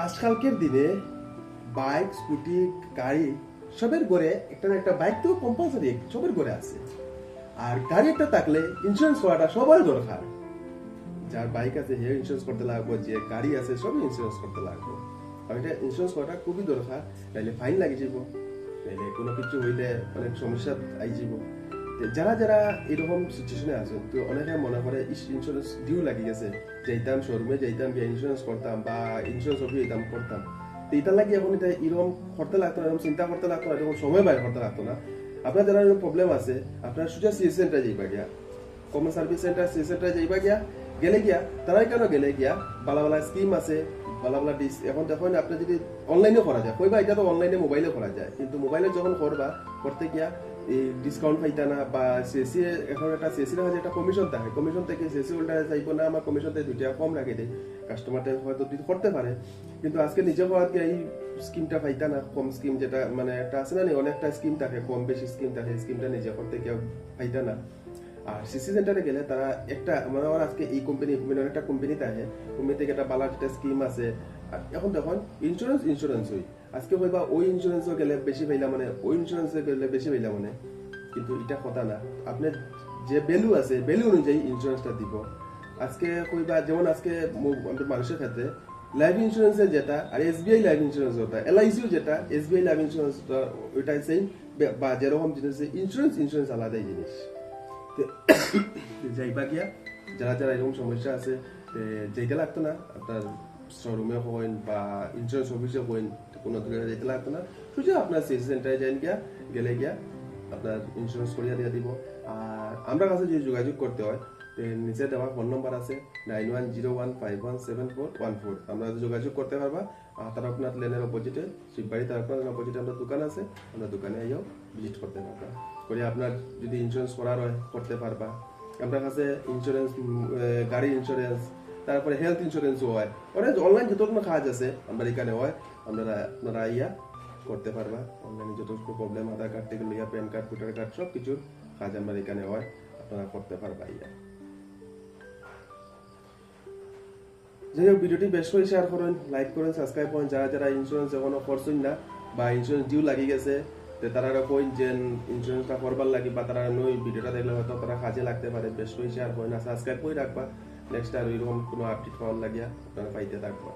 আজকালকের দিনে bike scooty গাড়ি সবের ঘরে একটা না একটা বাইক তো কম্পালসারি সবের ঘরে আছে। আর গাড়ি একটা থাকলে ইন্স্যুরেন্স করাটা সবার দরকার। যার বাইক আছে হে ইন্স্যুরেন্স করতে লাগবে, যে গাড়ি আছে সবই ইন্স্যুরেন্স করতে লাগবে। আর এটা ইন্স্যুরেন্স করাটা খুবই দরকার, নাইলে ফাইন লাগি যাব, নাইলে কোনো কিছু হইলে অনেক সমস্যা আই যাব। যারা যারা এরকম সিচুয়েশনে আছেন তো অনেকে মনে করে ইন্স্যুরেন্স ডিউ লাগি গেছে, যাইতাম শোরুমে যাইতাম গিয়ে ইন্স্যুরেন্স করতাম বা ইন্স্যুরেন্স অফিস যেতাম করতাম। তো এটা লাগে এখন এটা এরকম করতে লাগতো না, এরকম চিন্তা করতে লাগতো না, এরকম সময় বাইর করতে লাগতো না। আপনার যারা এরকম প্রবলেম আছে আপনার সোজা সিএস সেন্টারে যাইবা গিয়া, কমন সার্ভিস সেন্টার সিএস সেন্টারে যাইবা গিয়া, গেলে গিয়া তারাই কেন গেলে গিয়া বালা বালা স্কিম আছে, বালা বালা ডিস। এখন দেখুন আপনি যদি অনলাইনে করা যায়, কইবা এটা তো অনলাইনে মোবাইলে করা যায়, কিন্তু মোবাইলে যখন করবা করতে গিয়া এই ডিসকাউন্ট পাইতা না বা সিএসি এখন একটা সিএসির কাছে একটা কমিশন থাকে, কমিশন থেকে সিএসি হোল্ডারে চাইবো না আমার কমিশন থেকে 2 টাকা কম রাখে দেয়, কাস্টমারটা হয়তো করতে পারে। কিন্তু আজকে নিজে হওয়ার কি এই স্কিমটা পাইতা না, কম স্কিম যেটা মানে একটা আছে না, অনেকটা স্কিম থাকে, কম বেশি স্কিম থাকে, স্কিমটা নিজে করতে কেউ পাইতা না। আর সিসি সেন্টারে গেলে তারা একটা মানে আমার আজকে এই কোম্পানি একটা কোম্পানি থাকে, কোম্পানি থেকে একটা বালা একটা স্কিম আছে। আর এখন দেখুন ইন্স্যুরেন্স হই আজকে হইবা ওই ইন্স্যুরেন্সও গেলে বেশি পাইলা মানে, ওই ইন্স্যুরেন্সে গেলে বেশি পাইলা মানে, কিন্তু এটা কথা না। আপনার যে ভ্যালু আছে ভ্যালু অনুযায়ী ইন্স্যুরেন্সটা দিব। আজকে কইবা যেমন আজকে মানুষের ক্ষেত্রে লাইফ ইন্স্যুরেন্সের যেটা আর এসবিআই লাইফ ইন্স্যুরেন্স ওটা, এলআইসিও যেটা এসবিআই লাইফ ইন্স্যুরেন্স ওইটাই সেম বা যেরকম জিনিস ইন্স্যুরেন্স আলাদাই জিনিস। যাইবা গিয়া যারা যারা এরকম সমস্যা আছে যেতে লাগতো না, আপনার শোরুমে হইন বা ইন্স্যুরেন্স অফিসে হইন, কোনো দূরে যেতে লাগতো না, সোজা আপনার সিএসি সেন্টারে যাইন গিয়া, গেলে গিয়া আপনার ইন্স্যুরেন্স করিয়া দিয়া দিব। আর আমরা কাছে যদি যোগাযোগ করতে হয় নিচে দেওয়া ফোন নম্বর আছে 9101517414, আমরা যোগাযোগ করতে পারবা। তারা আপনার লেনের অপোজিটে শিববাড়ি তার আপনার অপোজিটে আমরা দোকান আছে, আমরা দোকানে আইও ভিজিট করতে পারবা। করে আপনার যদি ইন্স্যুরেন্স করার হয় করতে পারবা। আপনার কাছে ইন্স্যুরেন্স গাড়ি ইন্স্যুরেন্স, তারপরে হেলথ ইন্স্যুরেন্সও হয়, অনেক অনলাইন যত কোনো কাজ আছে আমরা এখানে হয়, আপনারা আইয়া করতে পারবা। অনলাইনে যত প্রবলেম আধার কার্ড থেকে লইয়া প্যান কার্ড ভোটার কার্ড সব কিছুর কাজ আমরা এখানে হয়, আপনারা করতে পারবা ইয়া। যাই হোক ভিডিওটি বেশ করে শেয়ার করেন, লাইক করেন, সাবস্ক্রাইব করেন। যারা যারা ইন্স্যুরেন্স এখনো করছেন না বা ইন্স্যুরেন্স ডিউ লাগি গেছে তারা কইন যে ইন্স্যুরেন্সটা করবার লাগি বা তারা নই ভিডিওটা দেখলে হয়তো তারা কাজে লাগতে পারে। বেশ করে শেয়ার করেন আর সাবস্ক্রাইব করে রাখবা, নেক্সট আর এরকম কোনো আপডেট পাওয়ার লাগিয়া আপনারা পাইতে থাকবা।